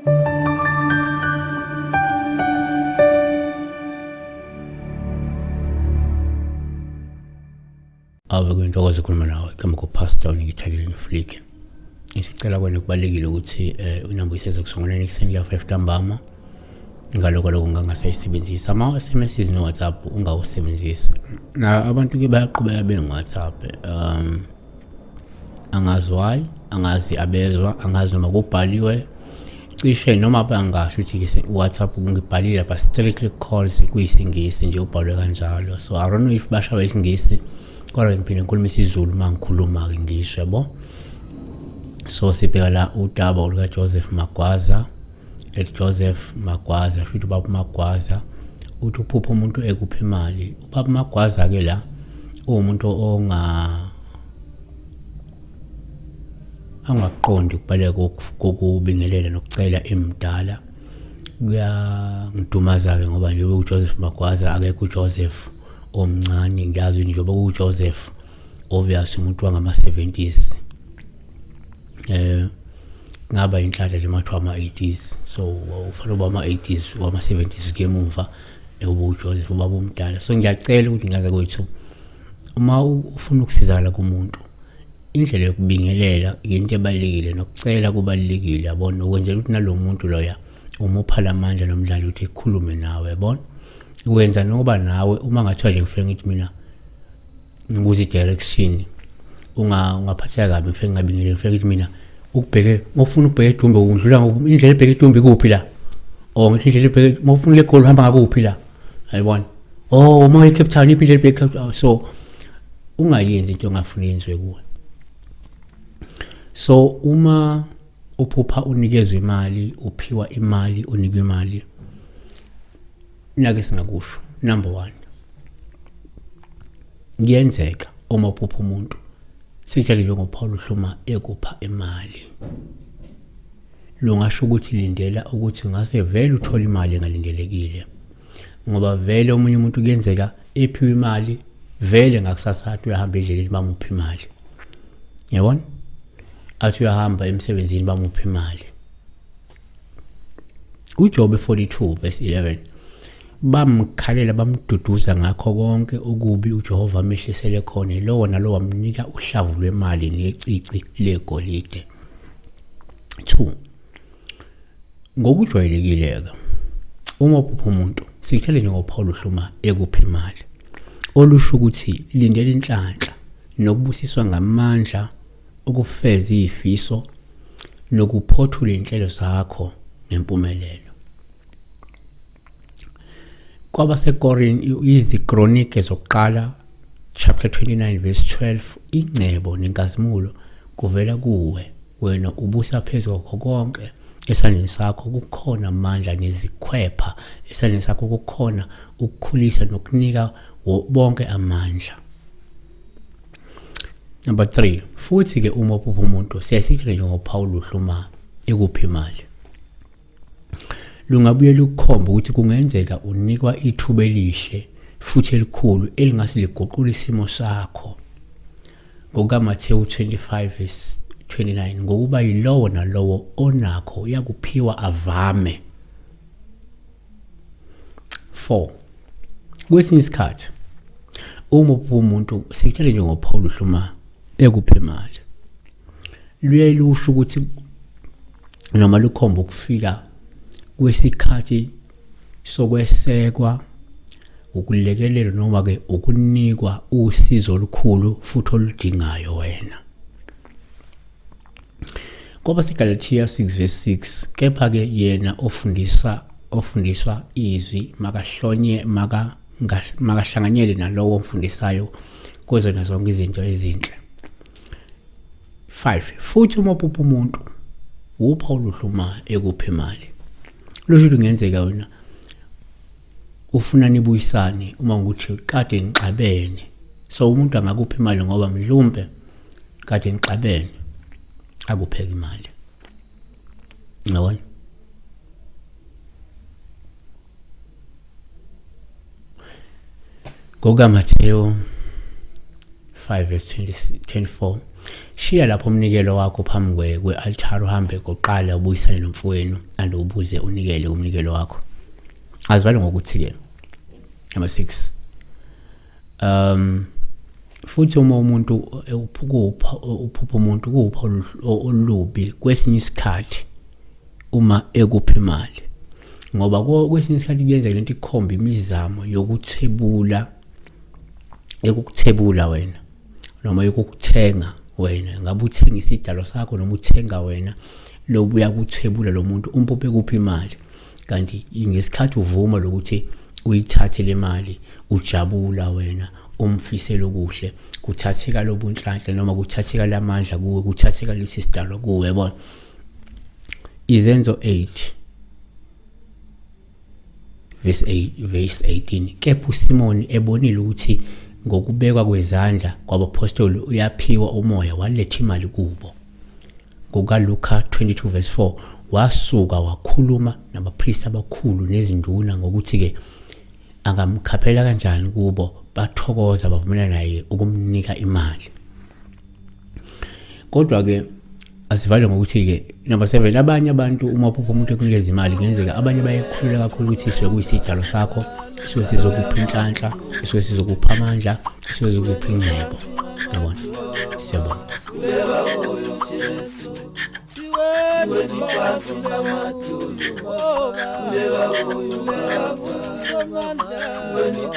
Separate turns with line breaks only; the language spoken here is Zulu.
Awe kwintokozo ukukhuluma nawe kama ku-Pastor ngithalile ngiflike. Isicela kwena kubalekile ukuthi unamba iseze kusongoneni ekuseni ka 5 ntambama. Ngaloko ngangasayisebenzisa ama-SMS no WhatsApp ungawusebenzisi. Na abantu ke bayaqhubeka WhatsApp. Angazi why, angazi abezwa, angazi noma kubhaliwe. Cishe noma bangasho ukuthi ke WhatsApp ngibhalile lapha strictly calls kuyisingisi nje ubhalwe kanjalo. So I don't know if bashawa isingisi kodwa ngiphinde ngikhuluma isiZulu mangikhuluma ke ngisho yabo. So sibheka la udaba oluka Joseph Magwaza. Joseph Magwaza futhi ubaba Magwaza uthi uphupha umuntu ekupha imali. Ubaba Magwaza ke la umuntu angaqondi ukubaleka kokubingelela nokucela emdala. Kuyangidumaza ke ngoba nje uJoseph Magwaza akekho uJoseph omncane ngiyazi njengoba uJoseph obvious umuntu wangama 70s. Ngaba inhlahla nje mathu ama 80s. So ufana ubama 80s wama 70s ngemuva uJoseph ubaba omdala. So ngiyacela ukuthi ngaze kwethu uma ufuna ukusizakala kumuntu indlela yokubingelela into ebalekile nokucela kubalekile yabona ukwenzela ukuthi nalomuntu loya umuphala amandla nomdlalo ukuthi ekhulume nawe yabona. Wenza noba nawe uma ngathiwa nje ngifike ngithi mina ngibuza direction ungaphatheka kabi ngifike ngabingelela ngifike ngithi mina ukubheke mofuna ubheke eDumbe undlula indlela ebheke eDumbe kuphi la ngithi indlela ebheke mofuna le goal uhamba ngakuphi la ayibona uma eCape Town indlela ebheke Cape Town. So ungayenzi into ongafuna yenziwe kuwe. So uma uphupha unikezwe imali uphiwa imali unikwe imali nake singakusho number 1 ngiyenzeka uma uphupha umuntu sitshela nje ngoPaul Hluma ekupha imali lungasho ukuthi lindela ukuthi ngase vele uthola imali engalindelekile ngoba vele omunye umuntu kuyenzeka ephiwe imali vele ngakusasathu uyahamba endleleni bamupha imali yabona athi uyahamba emsebenzini bamupha imali. uJobe 42 verse 11 bamkhalela bamduduza ngakho konke ukubi uJehova amehlisele khona lowo nalowo wamnika uhlavu lwemali necici legolide. 2 ngokujwayelekile uma uphupha umuntu sikutshela nje ngoPaul Hluma ekupha imali olusho ukuthi lindela inhlanhla nokubusiswa ngamandla ukufeza izifiso nokuphothula inhlelo zakho nempumelelo. KwabaseKorin izikronike zokuqala chapter 29 verse 12 ingcebo nenkazimulo kuvela kuwe wena ubusa phezulu kokho konke esandleni sakho kukhona amandla nezikhwepha esandleni sakho kukhona ukukhulisa nokunika bonke amandla. Number 3 futhi ke uma uphupha umuntu siyasithi nje ngoPaul Hluma ekupha imali lungabuye lukhomba ukuthi kungenzeka unikwa ithuba elihle futhi elikhulu elingase liguqule isimo sakho ngokaMathewu 25:29 ngokuba yilowo nalowo onakho yakuphiwa avame. 4 kwesinye isikhathi uma uphupha umuntu sikutshela nje ngoPaul Hluma ekupha imali luye lusho ukuthi noma lukhomba ukufika kwesikhathi sokwesekwa ukulekelelwa noma ke ukunikwa usizo olukhulu futhi oludingayo wena. Ngoba seGalatia 6:6 kepha ke yena ofundiswa izwi makahlanganyele nalowo omfundisayo kwezona zonke izinto ezinhle. 5 futhi uma uphupha umuntu uPaul Hluma ekupha imali lusho kungenzeka wena ufuna nibuyisane uma ukuthi kade nixabene. So umuntu angakupha imali ngoba mhlumbe kade nixabene akupheka imali. Ngabona ngokaMathewu 5:24 Shiya lapho umnikelo wakho phambi kwe-altar uhambe koqala ubuyisane nomfowenu and ubuze unikele umnikelo wakho. Azivale ngokuthi-ke number 6 futhi uma umuntu uphupha umuntu kupha olubi kwesinye isikhathi uma ekupha imali, ngoba kwesinye isikhathi kuyenzeka lento ikhomba imizamo yokukuthebula wena noma yokukuthenga wena. Ngabe uthenga isidalo sakho noma uthenga wena lobuya kuthebula lo muntu umpuphe kupha imali, kanti ngesikhathi uvuma lokuthi uyithathe le mali ujabula wena umfisela okuhle, kuthatheka lobunhlanhla noma kuthatheka lamandla kuwe, kuthatheka lesi sidalo kuwe. Yabona Izenzo 8 verse 18, kepha uSimoni ebonile ukuthi ngokubekwa kwezandla kwabapostoli uyaphiwa umoya waletha imali kubo. NgokaLuka 22 verse 4, wasuka wakhuluma nabapristi abakhulu nezinduna ngokuthi-ke angamkhaphela kanjani kubo, bathokoza bavumelana naye ukumnika imali. Kodwa-ke asivale ngokuthi-ke number 7, abanye abantu uma uphupha umuntu ekunikeza imali kungenzeka abanye bayekhulula kakhulu ukuthi isuke kuyisidalo sakho, isuke sizokupha inhlanhla, isuke sizokupha amandla, isuke sizokupha ingcebo. Yabona, siyabona. Siweni